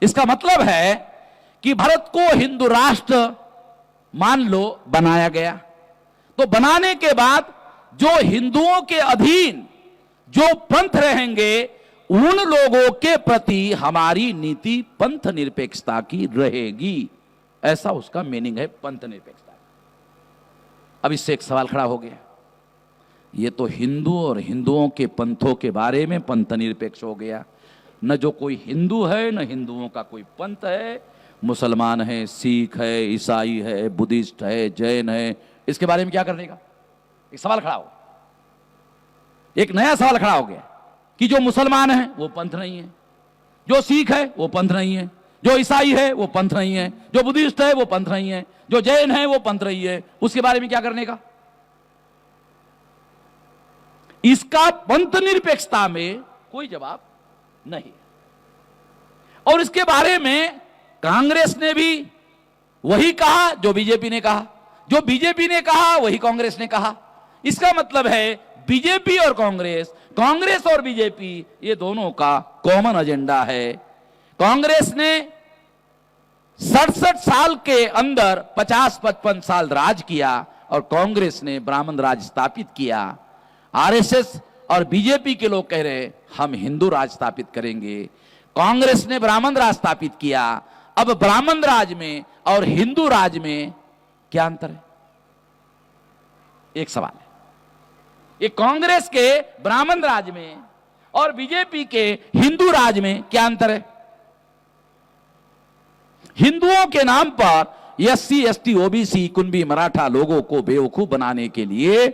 इसका मतलब है कि भारत को हिंदू राष्ट्र मान लो बनाया गया, तो बनाने के बाद जो हिंदुओं के अधीन जो पंथ रहेंगे उन लोगों के प्रति हमारी नीति पंथ निरपेक्षता की रहेगी। ऐसा उसका मीनिंग है पंथ निरपेक्षता। अब इससे एक सवाल खड़ा हो गया, ये तो हिंदू और हिंदुओं के पंथों के बारे में पंथ निरपेक्ष हो गया। न जो कोई हिंदू है न हिंदुओं का कोई पंथ है, मुसलमान है, सिख है, ईसाई है, बुद्धिस्ट है, जैन है, इसके बारे में क्या कर देगा? एक सवाल खड़ा हो, एक नया सवाल खड़ा हो गया कि जो मुसलमान है वो पंथ नहीं है, जो सिख है वो पंथ नहीं है, जो ईसाई है वो पंथ नहीं है, जो बुद्धिस्ट है वो पंथ नहीं है, जो जैन है वो पंथ नहीं है, उसके बारे में क्या करने का? इसका पंथ निरपेक्षता में कोई जवाब नहीं। और इसके बारे में कांग्रेस ने भी वही कहा जो बीजेपी ने कहा, जो बीजेपी ने कहा वही कांग्रेस ने कहा। इसका मतलब है बीजेपी और कांग्रेस, कांग्रेस और बीजेपी, ये दोनों का कॉमन एजेंडा है। कांग्रेस ने 67 साल के अंदर 50-55 साल राज किया और कांग्रेस ने ब्राह्मण राज स्थापित किया। आरएसएस और बीजेपी के लोग कह रहे हैं हम हिंदू राज स्थापित करेंगे, कांग्रेस ने ब्राह्मण राज स्थापित किया। अब ब्राह्मण राज में और हिंदू राज में क्या अंतर है? एक सवाल है। ये कांग्रेस के ब्राह्मण राज में और बीजेपी के हिंदू राज में क्या अंतर है? हिंदुओं के नाम पर एससी, एसटी, ओबीसी, कुनबी, मराठा लोगों को बेवकूफ बनाने के लिए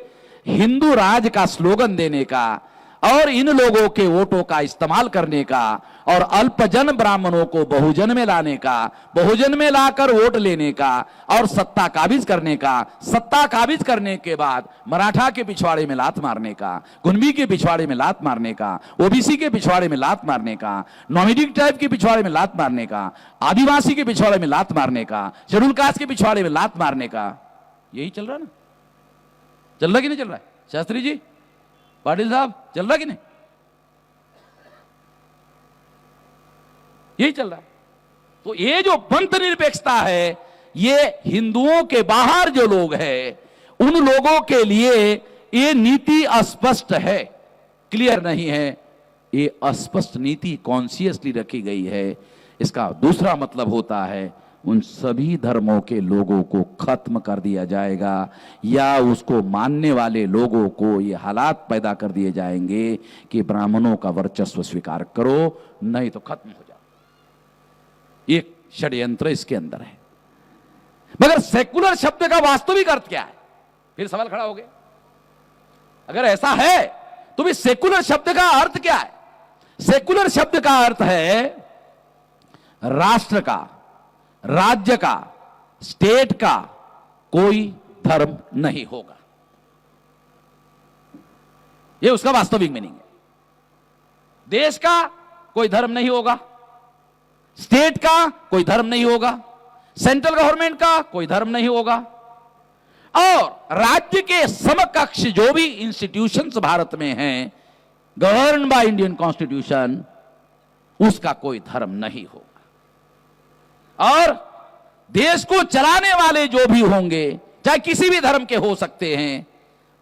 हिंदू राज का स्लोगन देने का और इन लोगों के वोटों का इस्तेमाल करने का और अल्पजन ब्राह्मणों को बहुजन में लाने का, बहुजन में लाकर वोट लेने का और सत्ता काबिज करने का, सत्ता काबिज करने के बाद मराठा के पिछवाड़े में लात मारने का, कुनबी के पिछवाड़े में लात मारने का, ओबीसी के पिछवाड़े में लात मारने का, नॉमिडिक टाइप के पिछवाड़े में लात मारने का, आदिवासी के पिछवाड़े में लात मारने का, शेड्यूल कास्ट के पिछवाड़े में लात मारने का, यही चल रहा ना? चल रहा कि नहीं चल रहा है? शास्त्री जी, पाटिल साहब, चल रहा कि नहीं? यही चल रहा है। तो ये जो पंथ निरपेक्षता है, ये हिंदुओं के बाहर जो लोग हैं उन लोगों के लिए ये नीति अस्पष्ट है, क्लियर नहीं है। ये अस्पष्ट नीति कॉन्शियसली रखी गई है। इसका दूसरा मतलब होता है उन सभी धर्मों के लोगों को खत्म कर दिया जाएगा या उसको मानने वाले लोगों को ये हालात पैदा कर दिए जाएंगे कि ब्राह्मणों का वर्चस्व स्वीकार करो, नहीं तो खत्म हो जाओ। एक षड्यंत्र इसके अंदर है। मगर सेकुलर शब्द का वास्तविक अर्थ क्या है? फिर सवाल खड़ा हो गया। अगर ऐसा है तो भी सेकुलर शब्द का अर्थ क्या है? सेकुलर शब्द का अर्थ है राष्ट्र का, राज्य का, स्टेट का कोई धर्म नहीं होगा। यह उसका वास्तविक मीनिंग है। देश का कोई धर्म नहीं होगा, स्टेट का कोई धर्म नहीं होगा, सेंट्रल गवर्नमेंट का कोई धर्म नहीं होगा और राज्य के समकक्ष जो भी इंस्टीट्यूशंस भारत में हैं गवर्न बाय इंडियन कॉन्स्टिट्यूशन, उसका कोई धर्म नहीं होगा। और देश को चलाने वाले जो भी होंगे, चाहे किसी भी धर्म के हो सकते हैं,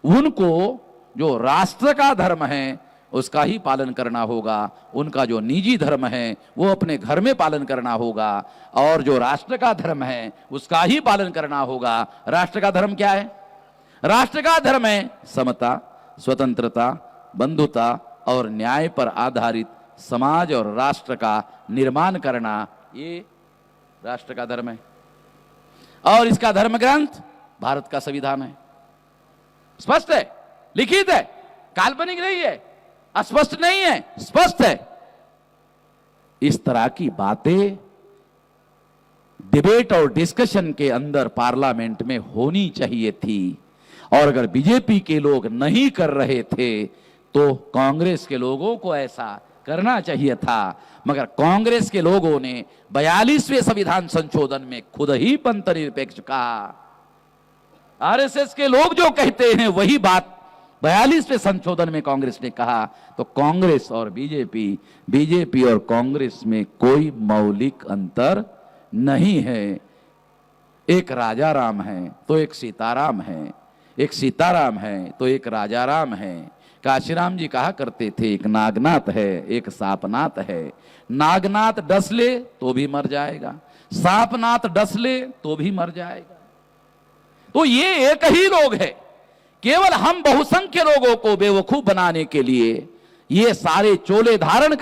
उनको जो राष्ट्र का धर्म है उसका ही पालन करना होगा। उनका जो निजी धर्म है वो अपने घर में पालन करना होगा और जो राष्ट्र का धर्म है उसका ही पालन करना होगा। राष्ट्र का धर्म क्या है? राष्ट्र का धर्म है समता, स्वतंत्रता, बंधुता और न्याय पर आधारित समाज और राष्ट्र का निर्माण करना। ये राष्ट्र का धर्म है और इसका धर्म ग्रंथ भारत का संविधान है। स्पष्ट है, लिखित है, काल्पनिक नहीं है, अस्पष्ट नहीं है, स्पष्ट है। इस तरह की बातें डिबेट और डिस्कशन के अंदर पार्लियामेंट में होनी चाहिए थी और अगर बीजेपी के लोग नहीं कर रहे थे तो कांग्रेस के लोगों को ऐसा करना चाहिए था। मगर कांग्रेस के लोगों ने 42वें संविधान संशोधन में खुद ही पंथ निरपेक्ष कहा। आरएसएस के लोग जो कहते हैं वही बात 42वें संशोधन में कांग्रेस ने कहा, तो कांग्रेस और बीजेपी, बीजेपी और कांग्रेस में कोई मौलिक अंतर नहीं है। एक राजा राम है तो एक सीताराम है, एक सीताराम है तो एक राजा राम है। काशीराम जी कहा करते थे, एक नागनाथ है एक सांपनाथ है। नागनाथ डस ले तो भी मर जाएगा, सांपनाथ डस ले तो भी मर जाएगा। तो ये एक ही लोग है। केवल हम बहुसंख्य लोगों को बेवकूफ बनाने के लिए ये सारे चोले धारण